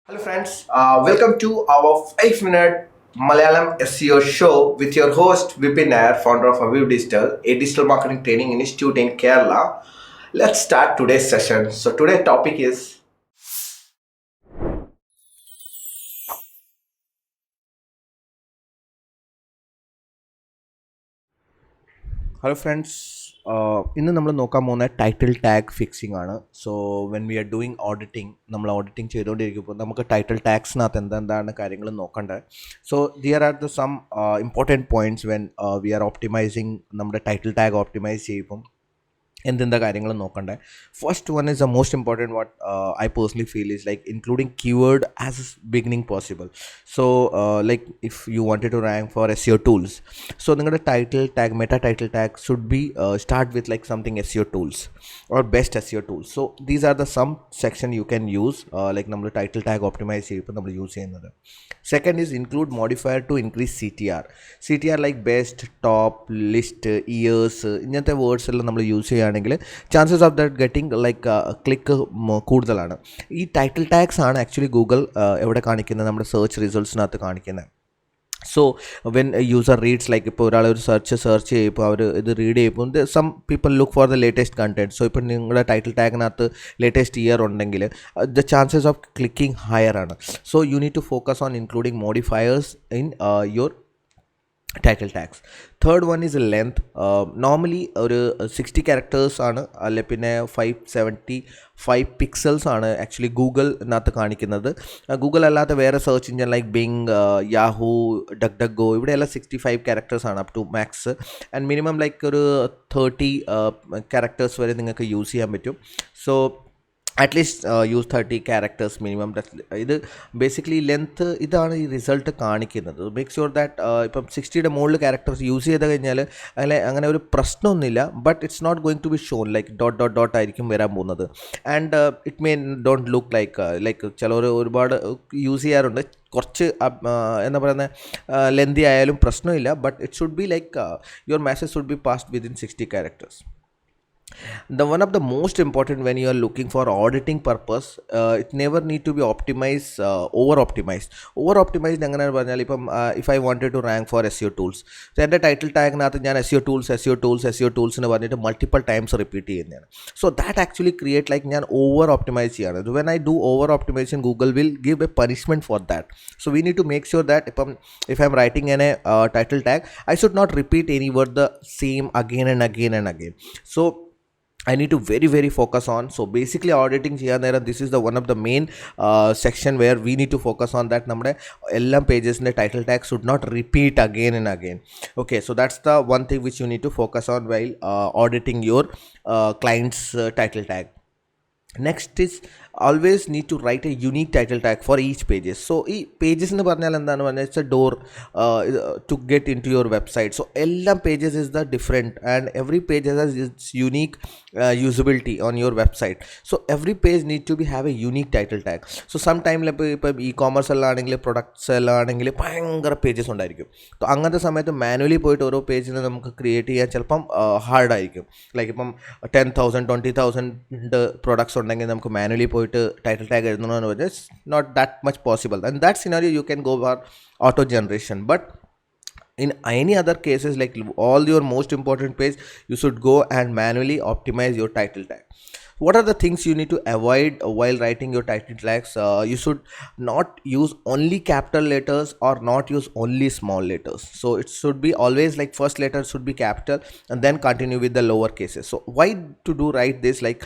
Hello friends, welcome to our 5-minute Malayalam SEO show with your host Vipin, founder of Aviv Digital, a digital marketing training institute in Kerala. Let's start today's session. So today's topic is Hello friends, ഇന്ന് നമ്മൾ നോക്കാൻ പോകുന്ന title tag fixing ആണ്. So when we are doing auditing, നമ്മൾ auditing ചെയ്തുകൊണ്ടിരിക്കുമ്പോൾ നമുക്ക് title ടാഗ്സിനകത്ത് എന്താണ് കാര്യങ്ങൾ നോക്കേണ്ടത്. So there are the some important points when we are optimising. നമ്മുടെ ടൈറ്റിൽ ടാഗ് ഓപ്റ്റിമൈസ് ചെയ്യുമ്പം എന്തെന്താ കാര്യങ്ങൾ നോക്കണ്ടേ. First one is the most important what I personally feel is like including keyword as beginning possible. So like if you wanted to rank for SEO tools, so നിങ്ങളുടെ title tag, meta title tag should be start with like something SEO tools or best SEO tools. So these are the some section you can use like നമ്മൾ title tag optimise ചെയ്യുമ്പോൾ നമ്മൾ use ചെയ്യുന്നത്. Second is include modifier to increase CTR like best, top, list, years, ഇങ്ങനത്തെ words എല്ലാം നമ്മൾ use ചെയ്യുകയാണെങ്കിൽ chances of that getting like click കൂടുതലാണ്. ഈ ടൈറ്റിൽ ടാഗ്സ് ആണ് ആക്ച്വലി ഗൂഗിൾ എവിടെ കാണിക്കുന്നത്, നമ്മുടെ സെർച്ച് റിസൾട്ട്സിനകത്ത് കാണിക്കുന്നത്. So when user reads, like ഇപ്പോൾ ഒരാൾ ഒരു സെർച്ച് ചെയ്യുമ്പോൾ അവർ ഇത് റീഡ് ചെയ്യുമ്പോൾ some people look for the latest content. So ഇപ്പോൾ നിങ്ങളുടെ ടൈറ്റിൽ ടാഗിനകത്ത് ലേറ്റസ്റ്റ് ഇയർ ഉണ്ടെങ്കിൽ the chances of clicking higher ആണ്. So you need to focus on including modifiers in your title tags. Third one is length. Normally ഒരു 60 characters ആണ്, അല്ലെ പിന്നെ 575 pixels ആണ് ആക്ച്വലി ഗൂഗിളിനകത്ത് കാണിക്കുന്നത്. ഗൂഗിൾ അല്ലാത്ത വേറെ search engine like Bing, Yahoo, Duck, ഇവിടെയെല്ലാം 65 ക്യാരക്ടേഴ്സ് ആണ് up to max. And minimum like ഒരു 30 ക്യാരക്ടേഴ്സ് വരെ നിങ്ങൾക്ക് യൂസ് ചെയ്യാൻ പറ്റും. So at least use 30 characters minimum. ഇത് ബേസിക്കലി ലെങ്ത്ത് ഇതാണ് ഈ റിസൾട്ട് കാണിക്കുന്നത്. മേക്ക് ഷുവർ ദാറ്റ് ഇപ്പം 60യുടെ മുകളിൽ ക്യാരക്ടേഴ്സ് യൂസ് ചെയ്ത് കഴിഞ്ഞാൽ അങ്ങനെ ഒരു പ്രശ്നമൊന്നുമില്ല. But it's not going to be shown like dot ആയിരിക്കും വരാൻ പോകുന്നത്. And it may don't look like ചിലർ ഒരുപാട് യൂസ് ചെയ്യാറുണ്ട്. കുറച്ച് എന്താ പറയുന്നത് ലെന്തി ആയാലും പ്രശ്നമില്ല. But it should be like your message should be passed within 60 characters. The one of the most important when you are looking for auditing purpose, it never need to be optimized, over optimized എങ്ങനെയാണ് പറഞ്ഞാൽ ഇപ്പം if I wanted to rank for SEO tools, so എൻ്റെ title ടാഗിനകത്ത് ഞാൻ SEO tools എന്ന് പറഞ്ഞിട്ട് multiple times repeat ചെയ്യുന്നതാണ്. So that actually create like ഞാൻ ഓവർ ഓപ്റ്റിമൈസ് ചെയ്യാണ്. When I do over optimisation Google will give a punishment for that. So we need to make sure that ഇപ്പം if I'm writing in a title tag, I should not repeat any word the same again and again. So I need to very focus on. So basically auditing ചെയ്യാൻ നേരം this is the one of the main section where we need to focus on that. നമ്മുടെ എല്ലാ പേജസിൻ്റെ title tag should not repeat again and again. Okay, so that's the one thing which you need to focus on while auditing your client's title tag. Next is always need to write a unique title tag for each pages. So ഈ pages എന്ന് പറഞ്ഞാൽ എന്താണ് പറഞ്ഞാൽ it's A door to get into your website. So എല്ലാ pages is the different and every page has its unique usability on your website. So every page need to be have a unique title tag. So sometime ഇപ്പം e-commerce എല്ലാം ആണെങ്കിൽ products എല്ലാം ആണെങ്കിൽ ഭയങ്കര pages ഉണ്ടായിരിക്കും. So അങ്ങനത്തെ സമയത്ത് manually പോയിട്ട് ഓരോ പേജിന് നമുക്ക് ക്രിയേറ്റ് ചെയ്യാൻ ചിലപ്പം ഹാർഡായിരിക്കും. ലൈക്ക് ഇപ്പം 10,000 20,000 പ്രൊഡക്ട്സ് ഉണ്ടെങ്കിൽ നമുക്ക് മാനുവലി പോയിട്ട് ടൈറ്റിൽ ടാഗ് എഴുതണമെന്ന് പറഞ്ഞാൽ it's not that much possible. And that scenario you can go for auto generation. But in any other cases like all your most important page, you should go and manually optimize your title tag. What are the things you need to avoid while writing your title tags? You should not use only capital letters or not use only small letters. So it should be always like first letter should be capital and then continue with the lower cases. So why to do write this like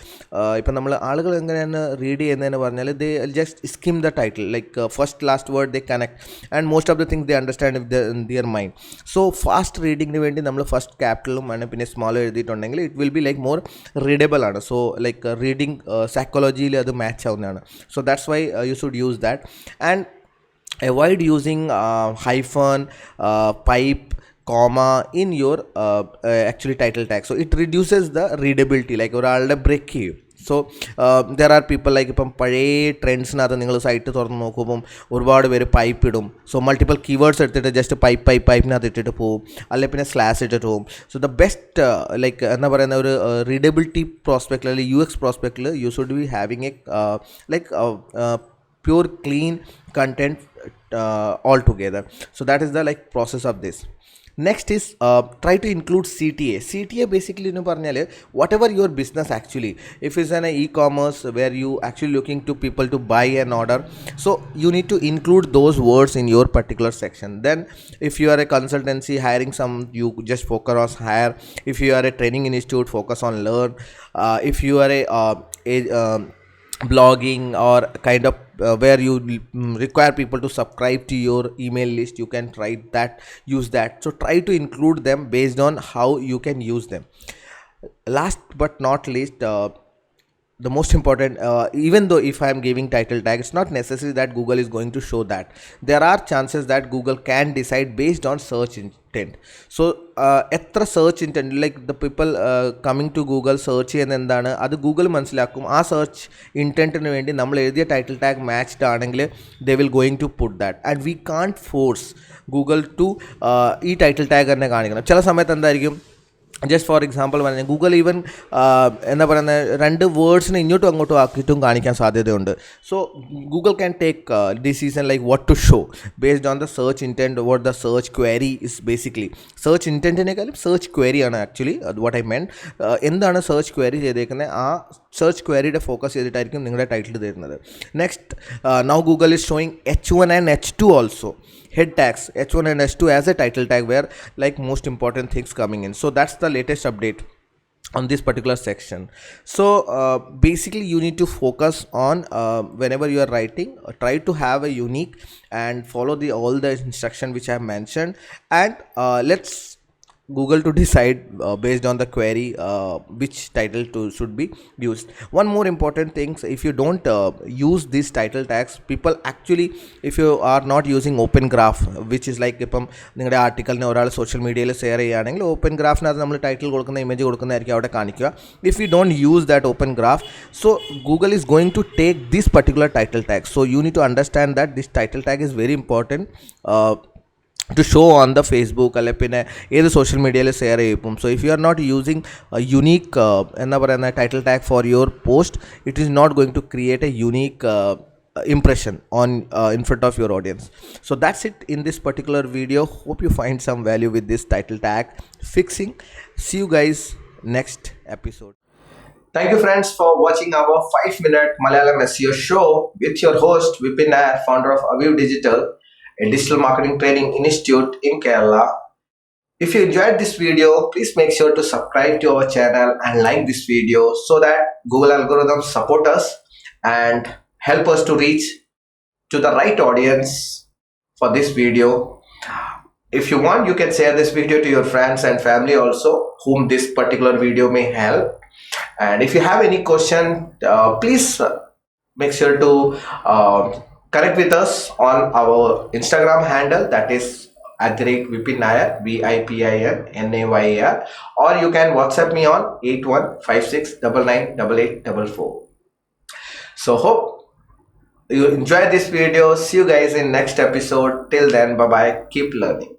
ഇപ്പം നമ്മൾ ആളുകൾ എങ്ങനെയാണ് read ചെയ്യുന്നതെന്ന് പറഞ്ഞാൽ they just skim the title like first last word they connect and most of the things they understand in their mind. So fast readingന് വേണ്ടി നമ്മൾ first ക്യാപിറ്റലും പിന്നെ സ്മോൾ എഴുതിയിട്ടുണ്ടെങ്കിൽ it will be like more readable ആണ്. So like reading സൈക്കോളജിയിൽ അത് match ആവുന്നതാണ്. So that's why you should use that and avoid using hyphen, pipe, comma in your actually title tag. So it reduces the readability, like ഒരാളുടെ break ചെയ്യും. So there are people like ഇപ്പം പഴയ ട്രെൻഡ്സിനകത്ത് നിങ്ങൾ site തുറന്ന് നോക്കുമ്പം ഒരുപാട് പേര് pipe ഇടും. സോ മൾട്ടിപ്പിൾ കീവേഡ്സ് എടുത്തിട്ട് ജസ്റ്റ് പൈപ്പിനകത്ത് ഇട്ടിട്ട് പോവും, അല്ലെങ്കിൽ പിന്നെ സ്ലാഷ് ഇട്ടിട്ട് പോവും. സോ ദ ബെസ്റ്റ് ലൈക്ക് എന്താ പറയുന്ന ഒരു റീഡബിലിറ്റി പ്രോസ്പെക്റ്റിൽ അല്ലെങ്കിൽ UX പ്രോസ്പെക്റ്റിൽ you should be having a like pure clean content altogether. So that is the like process of this. Next is try to include CTA basically എന്ന് പറഞ്ഞാൽ whatever your business actually, if it's an e-commerce where you actually looking to people to buy an order, so you need to include those words in your particular section. Then if you are a consultancy hiring some, you just focus on hire. If you are a training institute, focus on learn. If you are a blogging or kind of where you require people to subscribe to your email list, you can try that, use that. So try to include them based on how you can use them. Last but not least, the most important, even though if I am giving title tag, it's not necessary that Google is going to show that. There are chances that Google can decide based on search intent. So എത്ര search intent, like the people coming to Google search ചെയ്യുന്ന എന്താണ് അത് Google മനസ്സിലാക്കും. ആ search ഇൻറ്റൻറ്റിന് വേണ്ടി നമ്മൾ എഴുതിയ title tag matched ആണെങ്കിൽ they will going to put that, and we can't force Google to ഈ ടൈറ്റിൽ ടാഗ് തന്നെ കാണിക്കണം. ചില സമയത്ത് എന്തായിരിക്കും, ജസ്റ്റ് ഫോർ എക്സാമ്പിൾ പറഞ്ഞാൽ ഗൂഗിൾ ഈവൻ എന്താ പറയുന്നത്, രണ്ട് വേർഡ്സിനെ ഇങ്ങോട്ടും അങ്ങോട്ടും ആക്കിയിട്ടും കാണിക്കാൻ സാധ്യതയുണ്ട്. So Google can take decision like what to show based on the search intent, what the search query is basically. Search ഇൻറ്റൻറ്റിനേക്കാളും സെർച്ച് ക്വയറിയാണ് ആക്ച്വലി വാട്ട് ഐ മെൻ. എന്താണ് സെർച്ച് ക്വയറി ചെയ്തേക്കുന്നത്, ആ സെർച്ച് ക്വയറിയുടെ ഫോക്കസ് ചെയ്തിട്ടായിരിക്കും നിങ്ങളുടെ ടൈറ്റിൽ തരുന്നത്. Next, now Google is showing H1 and H2 also. Head tags H1 and H2 as a title tag, where like most important things coming in. So that's the latest update on this particular section. So basically you need to focus on whenever you are writing, try to have a unique and follow all the instruction which I have mentioned, and let's Google to decide based on the query which title should be used. One more important thing, if you don't use these title tags, people actually, if you are not using open graph, which is like ഇപ്പം നിങ്ങളുടെ ആർട്ടിക്കലിനെ ഒരാൾ social മീഡിയയിൽ share ചെയ്യുകയാണെങ്കിൽ open ഗ്രാഫിനകത്ത് നമ്മൾ title കൊടുക്കുന്ന image കൊടുക്കുന്നതായിരിക്കും അവിടെ കാണിക്കുക. If you don't use that open graph, so Google is going to take this particular title tag. So you need to understand that this title tag is very important to show on the Facebook അല്ലെ പിന്നെ ഏത് social മീഡിയയിൽ share ചെയ്യും. So if you are not using unique എന്താ പറയുന്ന title tag for your post, it is not going to create a unique impression on in front of your audience. So that's it in this particular video. Hope you find some value with this title tag fixing. See you guys next episode. Thank you friends for watching our 5-minute Malayalam SEO show with your host Vipin, founder of Aviv Digital, a digital marketing training institute in Kerala. If you enjoyed this video, please make sure to subscribe to our channel and like this video so that Google algorithms support us and help us to reach to the right audience for this video. If you want, you can share this video to your friends and family also, whom this particular video may help. And if you have any question, please make sure to connect with us on our Instagram handle, that is @Vipin Nair, VIPINNAYAR, or you can WhatsApp me on 8156998844. So hope you enjoy this video. See you guys in next episode. Till then, bye bye, keep learning.